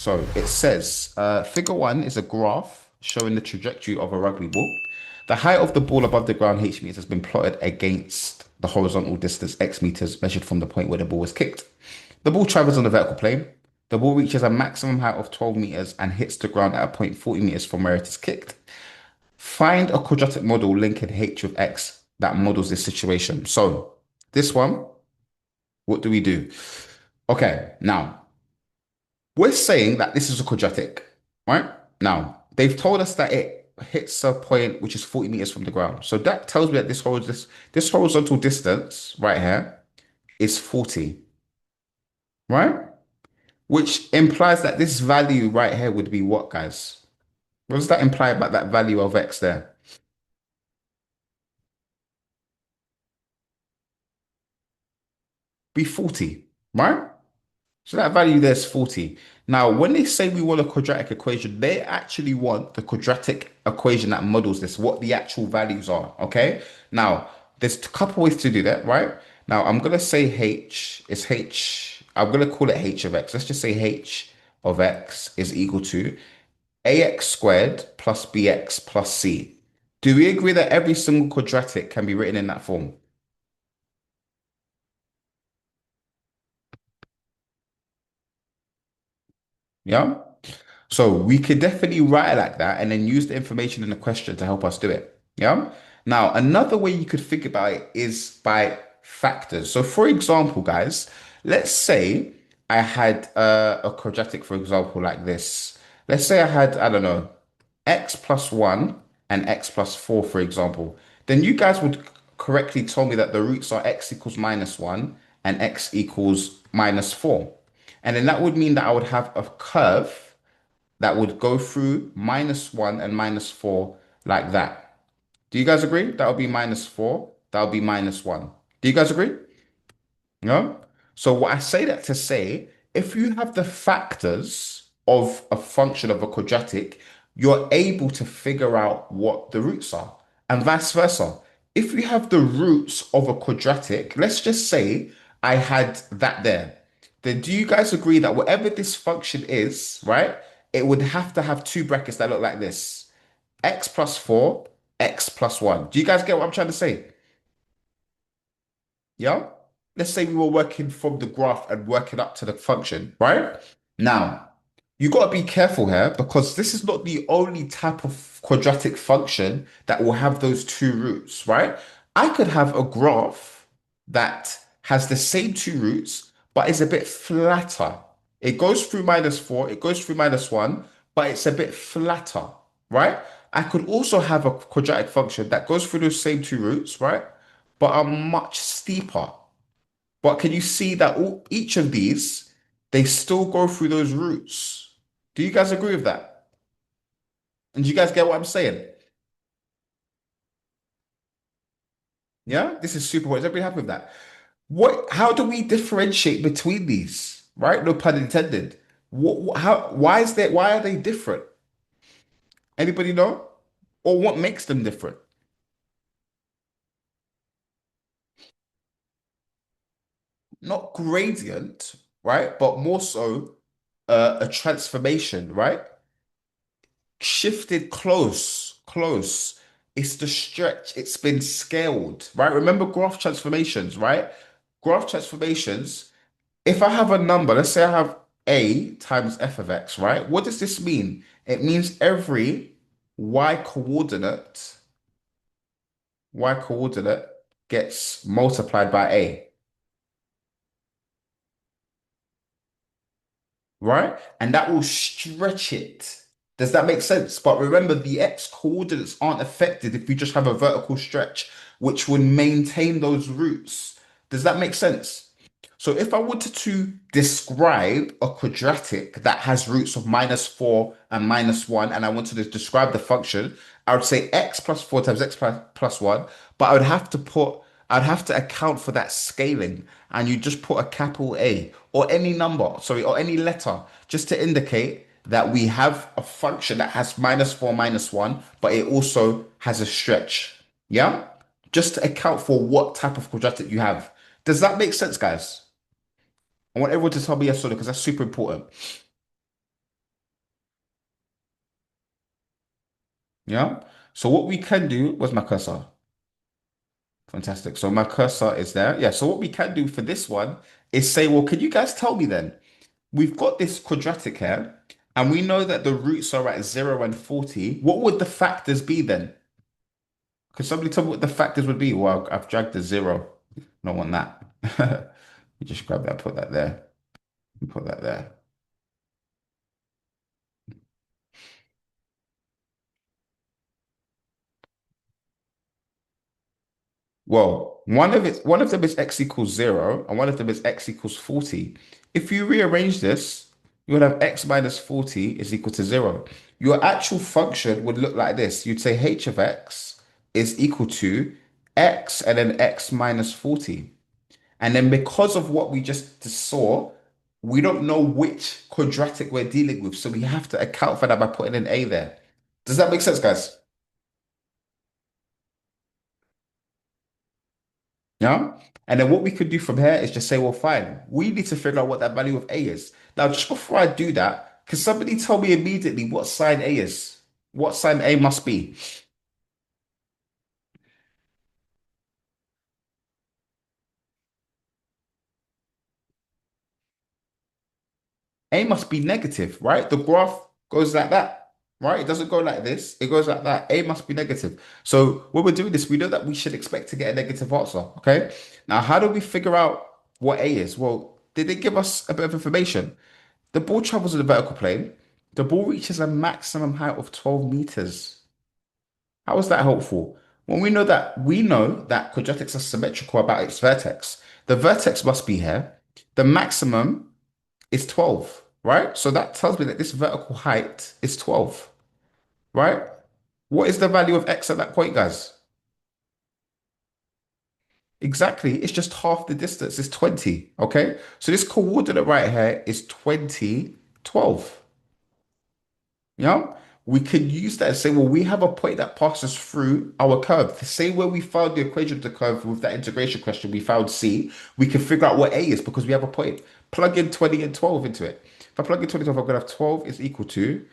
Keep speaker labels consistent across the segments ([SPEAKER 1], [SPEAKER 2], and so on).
[SPEAKER 1] So it says, figure one is a graph showing the trajectory of a rugby ball. The height of the ball above the ground, h meters, has been plotted against the horizontal distance, x meters, measured from the point where the ball was kicked. The ball travels on the vertical plane. The ball reaches a maximum height of 12 meters and hits the ground at a point 40 meters from where it is kicked. Find a quadratic model linking h with x that models this situation. So this one, what do we do? Okay, now we're saying that this is a quadratic, right? Now, they've told us that it hits a point which is 40 meters from the ground. So that tells me that this horizontal distance right here is 40, right? Which implies that this value right here would be what, guys? What does that imply about that value of x there? Be 40, right? So that value there is 40. Now, when they say we want a quadratic equation, they actually want the quadratic equation that models this, what the actual values are. Okay. Now, there's a couple ways to do that, right? Now, I'm going to say I'm going to call it h of x. Let's just say h of x is equal to ax squared plus bx plus c. Do we agree that every single quadratic can be written in that form? Yeah. So we could definitely write it like that and then use the information in the question to help us do it. Yeah. Now, another way you could think about it is by factors. So, for example, guys, let's say I had a quadratic, for example, like this. Let's say I had, I don't know, x plus 1 and x plus 4, for example. Then you guys would correctly tell me that the roots are x equals minus 1 and x equals minus 4. And then that would mean that I would have a curve that would go through minus 1 and minus 4 like that. Do you guys agree? That would be minus 4. That would be minus 1. Do you guys agree? No? So what I say that to say, if you have the factors of a function of a quadratic, you're able to figure out what the roots are, and vice versa. If you have the roots of a quadratic, let's just say I had that there, then do you guys agree that whatever this function is, right, it would have to have two brackets that look like this: x plus 4, x plus 1. Do you guys get what I'm trying to say? Yeah. Let's say we were working from the graph and working up to the function, right? Now, you got to be careful here because this is not the only type of quadratic function that will have those two roots, right? I could have a graph that has the same two roots, but is a bit flatter. It goes through minus 4, it goes through minus 1, but it's a bit flatter, right? I could also have a quadratic function that goes through those same two roots, right? But are much steeper. But can you see that each of these, they still go through those routes? Do you guys agree with that? And do you guys get what I'm saying? Yeah, this is super. Is everybody happy with that? How do we differentiate between these? Right? No pun intended. Why is that? Why are they different? Anybody know? Or what makes them different? Not gradient, right? But more so a transformation, right? Shifted close. It's the stretch. It's been scaled, right? Remember graph transformations, right? Graph transformations. If I have a number, let's say I have a times f of x, right? What does this mean? It means every y coordinate, y coordinate gets multiplied by a. Right? And that will stretch it. Does that make sense? But remember, the x coordinates aren't affected if you just have a vertical stretch, which would maintain those roots. Does that make sense? So if I wanted to describe a quadratic that has roots of minus 4 and minus 1, and I wanted to describe the function, I would say x plus 4 times plus 1, but I'd have to account for that scaling, and you just put a capital A or any number, sorry, or any letter, just to indicate that we have a function that has minus 4, minus 1, but it also has a stretch. Yeah? Just to account for what type of quadratic you have. Does that make sense, guys? I want everyone to tell me yes or no because that's super important. Yeah. So what we can do was my cursor. Fantastic. So my cursor is there. Yeah. So what we can do for this one is say, well, can you guys tell me then? We've got this quadratic here, and we know that the roots are at 0 and 40. What would the factors be then? Could somebody tell me what the factors would be? Well, I've dragged the 0. I don't want that. You just grab that, put that there, and put that there. Well, one of them is x equals 0, and one of them is x equals 40. If you rearrange this, you would have x minus 40 is equal to 0. Your actual function would look like this. You'd say h of x is equal to x and then x minus 40. And then because of what we just saw, we don't know which quadratic we're dealing with. So we have to account for that by putting an a there. Does that make sense, guys? Yeah. And then what we could do from here is just say, well, fine, we need to figure out what that value of A is. Now, just before I do that, can somebody tell me immediately what sign A is? What sign A must be? A must be negative, right? The graph goes like that, right? It doesn't go like this. It goes like that. A must be negative. So when we're doing this, we know that we should expect to get a negative answer, okay? Now, how do we figure out what A is? Well, did they give us a bit of information? The ball travels in the vertical plane. The ball reaches a maximum height of 12 meters. How is that helpful? When we know that quadratics are symmetrical about its vertex. The vertex must be here. The maximum is 12, right? So that tells me that this vertical height is 12, right? What is the value of x at that point, guys? Exactly. It's just half the distance. It's 20, okay? So this coordinate right here is 20, 12. Yeah, we could use that and say, well, we have a point that passes through our curve. The same way we found the equation of the curve with that integration question, we found C. We can figure out what A is because we have a point. Plug in 20 and 12 into it. If I plug in 20 and 12, I'm going to have 12 is equal to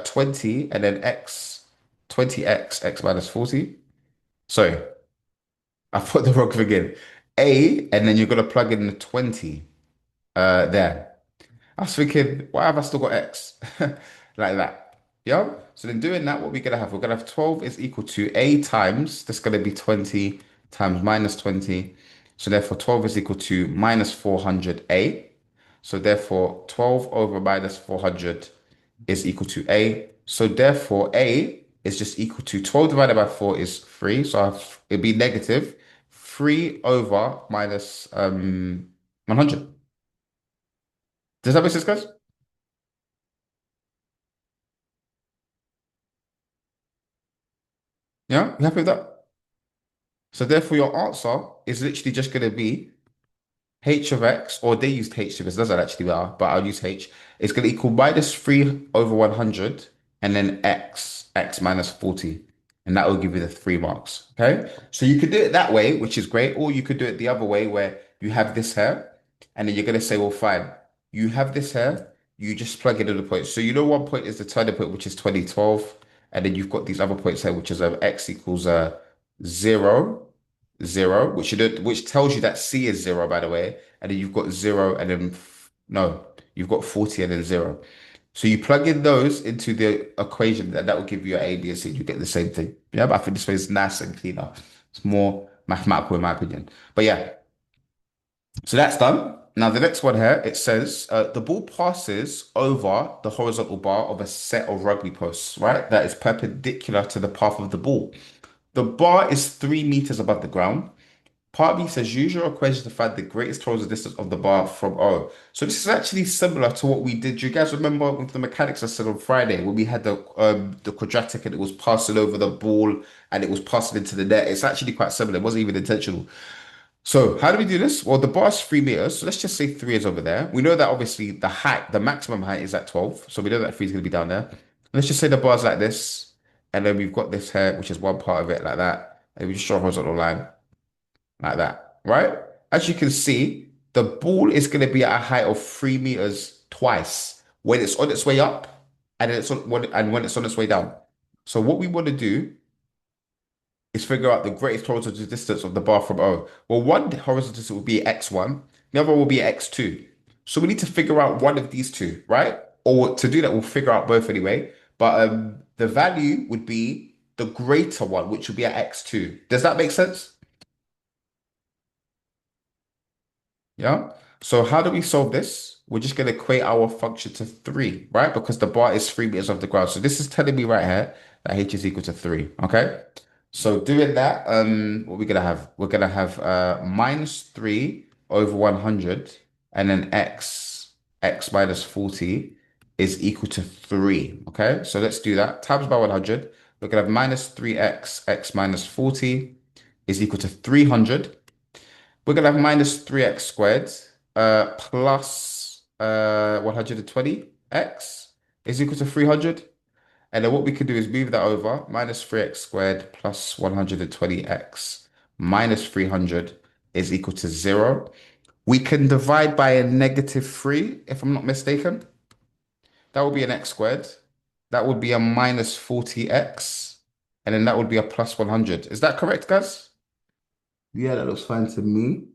[SPEAKER 1] 20 and then x, 20x, x minus 40. Sorry, I put the wrong thing in. A, and then you're going to plug in the 20 there. I was thinking, why have I still got X? Like that. Yeah. So then doing that, what we're gonna have? We're gonna have 12 is equal to A times, that's gonna be 20 times minus 20. So therefore 12 is equal to minus 400A. So therefore 12 over minus 400 is equal to A. So therefore A is just equal to 12 divided by 4 is 3. So it'd be negative 3 over minus 100. Does that make sense, guys? Yeah, you happy with that? So therefore, your answer is literally just going to be h of x, or they used h because it doesn't actually matter, but I'll use h. It's going to equal minus 3 over 100 and then x minus 40. And that will give you the 3 marks. Okay. So you could do it that way, which is great, or you could do it the other way where you have this here and then you're going to say, well, fine, you have this here, you just plug it in the points. So you know one point is the turning point, which is 2012, and then you've got these other points here, which is x equals 0 0, which tells you that C is 0, by the way, and then you've got 0 and then no, you've got 40 and then 0. So you plug in those into the equation and that will give you your A, B, and C. You get the same thing. Yeah, but I think this way is nice and cleaner. It's more mathematical in my opinion. But yeah, so that's done. Now the next one here, it says the ball passes over the horizontal bar of a set of rugby posts, right? That is perpendicular to the path of the ball. The bar is 3 meters above the ground. Part B says use your equation to find the greatest horizontal distance of the bar from O. So this is actually similar to what we did. Do you guys remember with the mechanics lesson on Friday when we had the quadratic and it was passing over the ball and it was passing into the net? It's actually quite similar. It wasn't even intentional. So how do we do this? Well, the bar is 3 meters. So let's just say three is over there. We know that obviously the height, the maximum height is at 12. So we know that three is going to be down there. Let's just say the bar's like this. And then we've got this here, which is one part of it like that. And we just draw a horizontal line like that, right? As you can see, the ball is going to be at a height of 3 meters twice when it's on its way up and then when it's on its way down. So what we want to do is figure out the greatest horizontal distance of the bar from O. Well, one horizontal distance will be x1, the other will be x2. So we need to figure out one of these two, right? Or to do that, we'll figure out both anyway. But the value would be the greater one, which would be at x2. Does that make sense? Yeah. So how do we solve this? We're just going to equate our function to 3, right? Because the bar is 3 meters off the ground. So this is telling me right here that h is equal to 3. Okay. So doing that, what we're gonna have? We're gonna have minus 3 over 100, and then x minus 40 is equal to 3. Okay. So let's do that. Times by 100. We're gonna have minus 3x minus 40 is equal to 300. We're gonna have minus 3x squared plus 120x is equal to 300. And then what we can do is move that over. Minus 3x squared plus 120x minus 300 is equal to 0. We can divide by a negative 3, if I'm not mistaken. That would be an x squared. That would be a minus 40x. And then that would be a plus 100. Is that correct, guys? Yeah, that looks fine to me.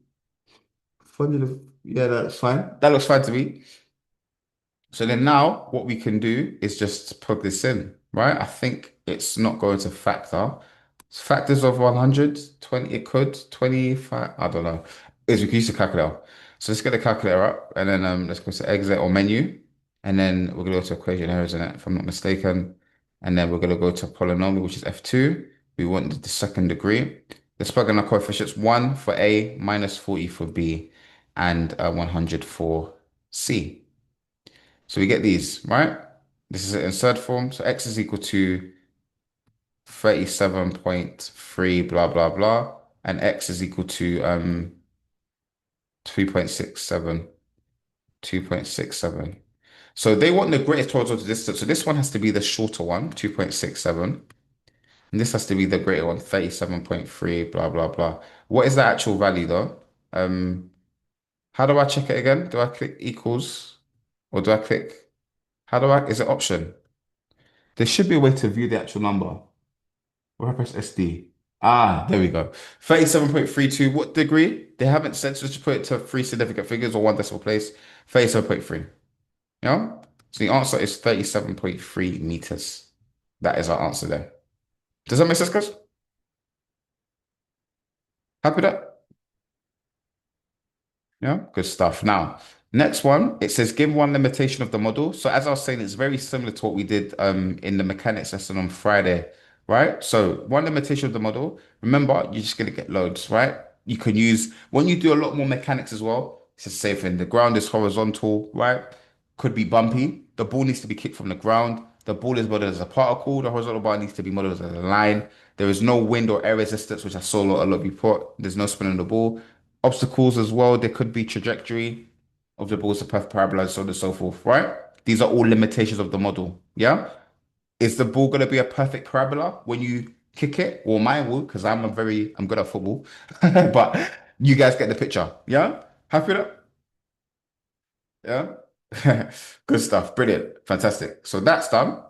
[SPEAKER 1] 100, yeah, that's fine. That looks fine to me. So then now what we can do is just plug this in, right? I think it's not going to factor. Factors of 100, 20, it could, 25, I don't know. Is we can use the calculator. So let's get the calculator up and then let's go to exit or menu. And then we're gonna go to equation errors in it, if I'm not mistaken. And then we're gonna go to polynomial, which is F2. We want the second degree. Let's plug in our coefficients 1 for A, minus 40 for B, and 100 for C. So we get these, right? This is in third form. So x is equal to 37.3, blah, blah, blah. And x is equal to 2.67, 2.67. So they want the greatest horizontal distance. So this one has to be the shorter one, 2.67. And this has to be the greater one, 37.3, blah, blah, blah. What is the actual value though? How do I check it again? Do I click equals or do I click, is it option? There should be a way to view the actual number. Or I press SD. Ah, there we go. 37.32. What degree? They haven't said, so just put it to three significant figures or one decimal place. 37.3. Yeah? So the answer is 37.3 meters. That is our answer there. Does that make sense, guys? Happy with that? Yeah, good stuff. Now, next one, it says give one limitation of the model. So as I was saying, it's very similar to what we did in the mechanics lesson on Friday, right? So one limitation of the model, remember, you're just gonna get loads, right? You can use when you do a lot more mechanics as well. It's just say if the ground is horizontal, right? Could be bumpy. The ball needs to be kicked from the ground. The ball is modeled as a particle. The horizontal bar needs to be modeled as a line. There is no wind or air resistance, which I saw a lot of you put. There's no spin on the ball. Obstacles as well. There could be trajectory of the ball's path parabola, so on and so forth, right? These are all limitations of the model. Yeah. Is the ball going to be a perfect parabola when you kick it? Well, mine will, because I'm good at football. But you guys get the picture. Yeah. Happy with that? Yeah. Good stuff. Brilliant. Fantastic. So that's done.